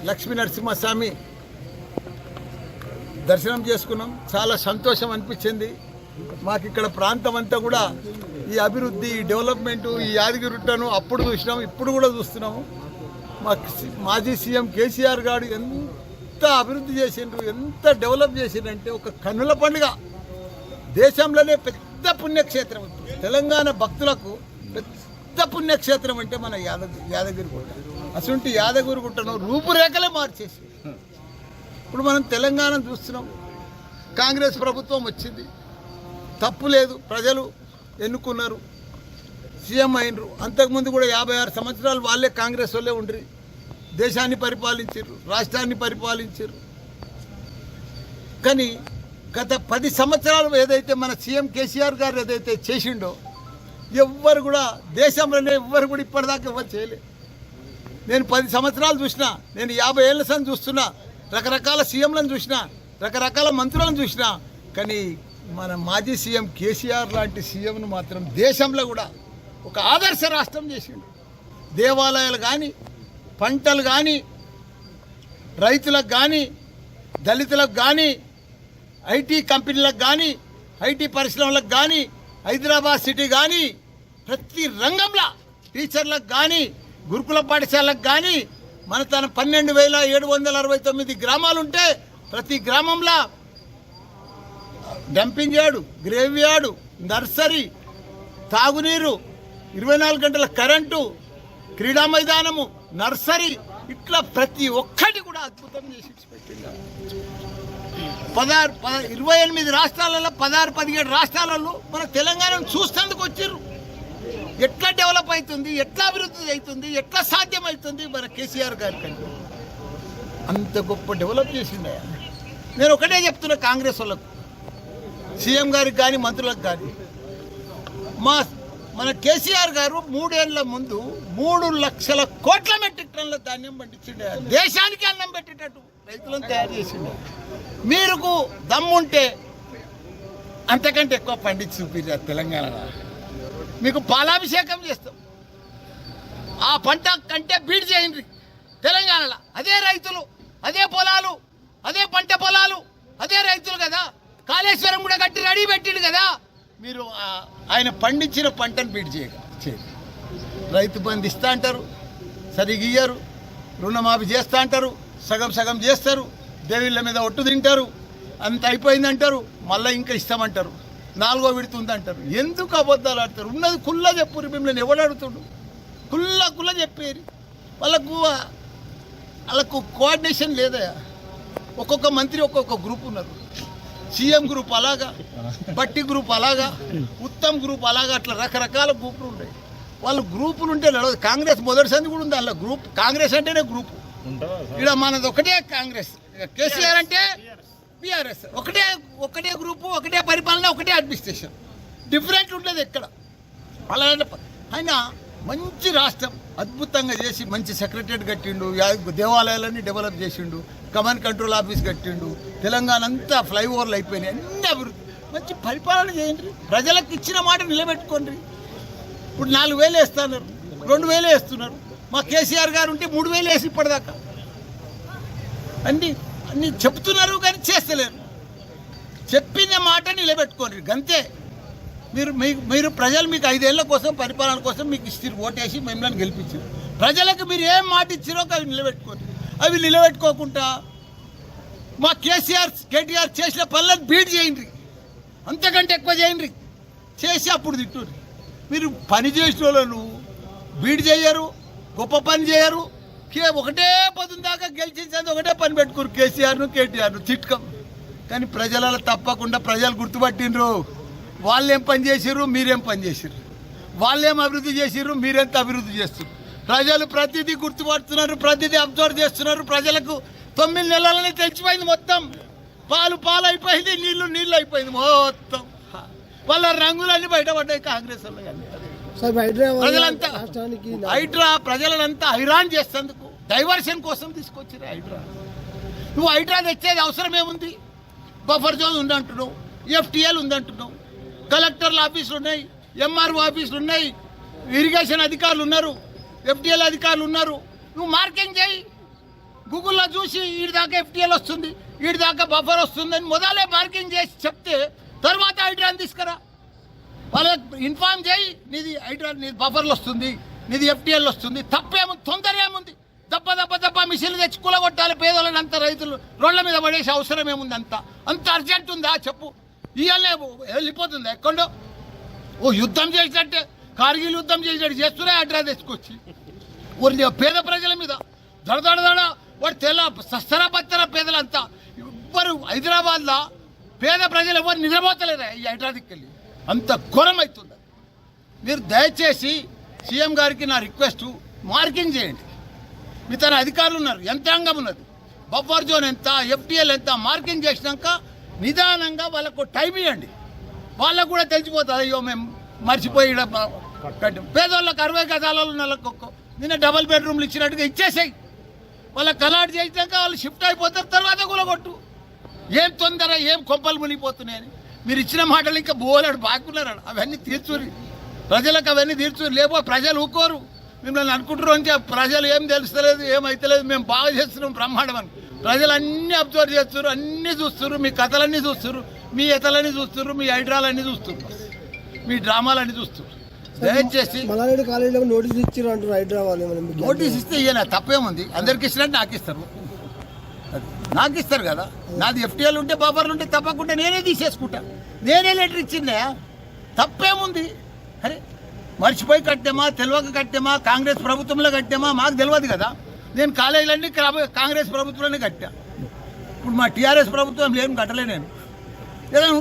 లక్ష్మీ నరసింహస్వామి దర్శనం చేసుకున్నాం. చాలా సంతోషం అనిపించింది. మాకు ఇక్కడ ప్రాంతం అంతా కూడా ఈ అభివృద్ధి, ఈ డెవలప్మెంటు, ఈ యాదగిరిగుట్టను అప్పుడు చూసినాం, ఇప్పుడు కూడా చూస్తున్నాము. మా మాజీ సీఎం కేసీఆర్ గారు ఎంత అభివృద్ధి చేసిండ్రు, ఎంత డెవలప్ చేసిండ్రంటే ఒక కన్నుల పండుగ. దేశంలోనే పెద్ద పుణ్యక్షేత్రం, తెలంగాణ భక్తులకు పెద్ద పుణ్యక్షేత్రం అంటే మన యాదగిరిగుట్ట. అసలు యాదగిరిగుట్టను రూపురేఖలే మార్చేసి ఇప్పుడు మనం తెలంగాణ చూస్తున్నాం. కాంగ్రెస్ ప్రభుత్వం వచ్చింది, తప్పు లేదు, ప్రజలు ఎన్నుకున్నారు, సీఎం అయినరు. అంతకుముందు కూడా 56 సంవత్సరాలు వాళ్ళే కాంగ్రెస్ వాళ్ళే ఉండ్రి, దేశాన్ని పరిపాలించారు, రాష్ట్రాన్ని పరిపాలించారు. కానీ గత 10 సంవత్సరాలు ఏదైతే మన సీఎం కేసీఆర్ గారు ఏదైతే చేసిండో ఎవ్వరు కూడా దేశంలోనే ఎవ్వరు కూడా ఇప్పటిదాకా ఎవరు చేయలేదు. నేను 10 సంవత్సరాలు చూసినా, నేను 50 ఏళ్ళ సంది చూస్తున్నా, రకరకాల సీఎంలను చూసినా, రకరకాల మంత్రులను చూసినా, కానీ మన మాజీ సీఎం కేసీఆర్ లాంటి సీఎంను మాత్రం దేశంలో కూడా ఒక ఆదర్శ రాష్ట్రం చేసిండు. దేవాలయాలు కానీ, పంటలు కానీ, రైతులకు కానీ, దళితులకు కానీ, ఐటీ కంపెనీలకు కానీ, ఐటీ పరిశ్రమలకు కానీ, హైదరాబాద్ సిటీ కానీ, ప్రతి రంగంలో టీచర్లకు కానీ, గురుకుల పాఠశాలకు కానీ, మన తన 12,769 గ్రామాలుంటే ప్రతి గ్రామంలో dumping yard, grave yard, nursery, తాగునీరు, 24 గంటల కరెంటు, క్రీడా మైదానము, నర్సరీ, ఇట్లా ప్రతి ఒక్కటి కూడా అద్భుతం చేసి పెట్టింది. 28 రాష్ట్రాలలో 16-17 రాష్ట్రాలలో మన తెలంగాణను చూస్తేందుకు వచ్చారు. ఎట్లా డెవలప్ అవుతుంది, ఎట్లా అభివృద్ధి అవుతుంది, ఎట్లా సాధ్యమవుతుంది మన కేసీఆర్ గారి కంటే అంత గొప్ప డెవలప్ చేసిండే. నేను ఒకటే చెప్తున్నా కాంగ్రెస్ వాళ్ళకు, సీఎం గారికి కానీ, మంత్రులకు కానీ, మన కేసీఆర్ గారు 3 ఏళ్ల ముందు 3 లక్షల కోట్ల మెట్రిక్ టన్నుల ధాన్యం పండించిండే, దేశానికి అన్నం పెట్టేటట్టు రైతులను తయారు చేసిండే. మీకు దమ్ముంటే అంతకంటే ఎక్కువ పండించి చూపిరు తెలంగాణలో, మీకు పాలాభిషేకం చేస్తాం. ఆ పంట కంటే బీడ్ చేయండి తెలంగాణలో. అదే రైతులు, అదే పొలాలు, అదే పంట పొలాలు, అదే రైతులు కదా. కాళేశ్వరం కూడా కట్టి రెడీ పెట్టిండు కదా. మీరు ఆయన పండించిన పంటను బీడ్ చేయండి. రైతు బంధు ఇస్తా అంటారు, సరిగ్గా ఇయ్యరు. రుణమాఫీ చేస్తా అంటారు, సగం సగం చేస్తారు. దేవుళ్ళ మీద ఒట్టు తింటారు, అంత అయిపోయిందంటారు, మళ్ళీ ఇంకా ఇస్తామంటారు, 4వ విడత ఉందంటారు. ఎందుకు అబద్ధాలు ఆడతారు? ఉన్నది కుల్లా చెప్పురు. మిమ్మల్ని ఎవడు అడుగుతుండు? కుల్లా చెప్పేది. వాళ్ళకు కోఆర్డినేషన్ లేదా? ఒక్కొక్క మంత్రి ఒక్కొక్క గ్రూప్ ఉన్నారు. సీఎం గ్రూప్ అలాగా, బట్టి గ్రూప్ అలాగా, ఉత్తమ్ గ్రూప్ అలాగా, అట్లా రకరకాల గ్రూపులు ఉన్నాయి. వాళ్ళు గ్రూపులు ఉంటే నడవదు. కాంగ్రెస్ మొదటి సంది కూడా ఉంది అలా గ్రూప్. కాంగ్రెస్ అంటేనే గ్రూపు. ఇక్కడ మనది ఒకటే కాంగ్రెస్, కేసీఆర్ అంటే బీఆర్ఎస్. ఒకటే గ్రూపు, ఒకటే పరిపాలన, ఒకటే అడ్మినిస్ట్రేషన్. డిఫరెంట్ ఉండదు ఎక్కడ. అలా ఆయన మంచి రాష్ట్రం అద్భుతంగా చేసి మంచి సెక్రటరియట్ కట్టిండు, దేవాలయాలన్నీ డెవలప్ చేసిండు, కమాండ్ కంట్రోల్ ఆఫీస్ కట్టిండు, తెలంగాణ అంతా ఫ్లైఓవర్లు అయిపోయినాయి, అన్ని అభివృద్ధి. మంచి పరిపాలన చేయండి, ప్రజలకు ఇచ్చిన మాట నిలబెట్టుకోండి. ఇప్పుడు 4,000 వేస్తున్నారు, 2,000 వేస్తున్నారు. మా కేసీఆర్ గారు ఉంటే 3,000 వేసి ఇప్పటిదాకా అన్నీ చెప్తున్నారు కానీ చేస్తలేరు. చెప్పిన మాట నిలబెట్టుకోండి గంతే. మీరు ప్రజలు మీకు 5 ఏళ్ల కోసం, పరిపాలన కోసం మీకు ఇస్తారు, ఓటేసి మిమ్మల్ని గెలిపించారు. ప్రజలకు మీరు ఏం మాట ఇచ్చారో అవి నిలబెట్టుకోండి. అవి నిలబెట్టుకోకుండా మా కేటీఆర్ చేసిన పనులను బీడ్ చేయండి, అంతకంటే ఎక్కువ చేయండి, చేసి అప్పుడు తిట్టుర్రి. మీరు పని చేసిన వాళ్ళను బీడ్ చేయరు, గొప్ప పని చేయరు. ఒకటే పొద్దున దాకా గెలిచించేది ఒకటే పని పెట్టుకోరు, కేసీఆర్ను కేటీఆర్ను తిట్టుకం. కానీ ప్రజలలో తప్పకుండా ప్రజలు గుర్తుపట్టినరు. వాళ్ళేం పని చేసిర్రు, మీరేం పని చేసిర్రు, వాళ్ళేం అభివృద్ధి చేసిర్రు, మీరెంత అభివృద్ధి చేస్తున్నారు. ప్రజలు ప్రతిదీ గుర్తుపడుతున్నారు, ప్రతిదీ అబ్జర్వ్ చేస్తున్నారు. ప్రజలకు 9 నెలలని తెలిసిపోయింది మొత్తం. పాలు అయిపోయింది, నీళ్ళు అయిపోయింది మొత్తం. వాళ్ళ రంగులన్నీ బయటపడ్డాయి కాంగ్రెస్ ప్రజలంతా. ప్రజలంతా హైరాన్ చేసేందుకు డైవర్షన్ కోసం తీసుకొచ్చారు హైడ్రా. నువ్వు హైడ్రా తెచ్చేది అవసరం ఏముంది? బఫర్ జోన్ ఉందంటున్నావు, FTL ఉందంటున్నావు, కలెక్టర్ల ఆఫీసులు ఉన్నాయి, MRO ఆఫీసులు ఉన్నాయి, ఇరిగేషన్ అధికారులు ఉన్నారు, FTL అధికారులు ఉన్నారు. నువ్వు మార్కింగ్ చేయి, చూసి వీడి దాకా ఎఫ్టీఎల్ వస్తుంది, వీడి దాకా బఫర్ వస్తుందని మొదలే మార్కింగ్ చేసి చెప్తే తర్వాత హైడ్రాని తీసుకురా. వాళ్ళకి ఇన్ఫార్మ్ చేయి, నీది హైడ్రా, నీది బఫర్లు వస్తుంది, నీది ఎఫ్టీఎల్ వస్తుంది. తప్పేముంది, తొందర ఏముంది? దప్ప మిషన్లు తెచ్చి కూలగొట్టాలి పేదలను, అంత రైతులు రోడ్ల మీద పడేసే అవసరం ఏముంది? అంత అర్జెంట్ ఉందా చెప్పు? ఇవాళ వెళ్ళిపోతుంది ఎక్కడో. ఓ యుద్ధం చేసినట్టే, కార్గిల్ యుద్ధం చేసినట్టు చేస్తూనే హైడ్రా తెచ్చుకొచ్చి పేద ప్రజల మీద దడదడదడ వాడు తెల్ల సస్తర బత్తర పేదలంతా. ఎవ్వరు హైదరాబాద్లో పేద ప్రజలు ఎవరు నిద్రపోతలేరా ఈ హైదరాబాద్కి వెళ్ళి? అంత ఘోరం అవుతుంది. మీరు దయచేసి సీఎం గారికి నా రిక్వెస్ట్, మార్కింగ్ చేయండి. మీ తన అధికారులు ఉన్నారు, యంత్రాంగం ఉన్నది, బఫర్ జోన్ ఎంత, ఎఫ్టీఎల్ ఎంత మార్కింగ్ చేసినాక నిదానంగా వాళ్ళకు టైం ఇవ్వండి. వాళ్ళకు కూడా తెలిసిపోతుంది, అయ్యో మేము మర్చిపోయి పేదవాళ్ళకి 60 గజాలలో నెలకు నిన్న డబల్ బెడ్రూమ్లు ఇచ్చినట్టుగా ఇచ్చేసాయి. వాళ్ళకి అలాట్ చేసినాక వాళ్ళు షిఫ్ట్ అయిపోతారు, తర్వాత కూలగొట్టు. ఏం తొందర, ఏం కొంపలు మునిగిపోతున్నాయని మీరు ఇచ్చిన మాటలు ఇంకా బోలాడు బాగున్నారు. అవన్నీ తీర్చురి, ప్రజలకు అవన్నీ తీర్చురి. లేకపోతే ప్రజలు ఊరుకోరు. మిమ్మల్ని అనుకుంటారు అంటే ప్రజలు ఏం తెలుస్తలేదు, ఏమైతలేదు, మేము బాగా చేస్తున్నాం బ్రహ్మాండం అని. ప్రజలు అన్నీ అబ్జర్వ్ చేస్తారు, అన్నీ చూస్తారు, మీ కథలన్నీ చూస్తారు, మీ ఎతలన్నీ చూస్తారు, మీ హైడ్రాలన్నీ చూస్తారు, మీ డ్రామాలన్నీ చూస్తారు. దయచేసి మల్లారెడ్డి కాలేజీలో నోటీస్ ఇచ్చారు అంటారు హైడ్రా వాళ్ళు. నోటీస్ ఇస్తే ఇయ్యనా, తప్పేముంది? అందరికి ఇచ్చినట్టు నాకు ఇస్తారు, నాకు ఇస్తారు కదా. నాది ఎఫ్టీఎల్ ఉంటే బఫర్లు ఉంటే తప్పకుండా నేనే తీసేసుకుంటా, నేనే లెటర్ ఇచ్చిందే, తప్పేముంది? అరే మర్చిపోయి కట్టామా, తెలియక కట్టామా, కాంగ్రెస్ ప్రభుత్వంలో కట్టామా మాకు తెలియదు కదా. నేను కాలేజీలన్నీ కాంగ్రెస్ ప్రభుత్వంలోనే కట్టా. ఇప్పుడు మా టీఆర్ఎస్ ప్రభుత్వం ఏం కట్టలే నేను.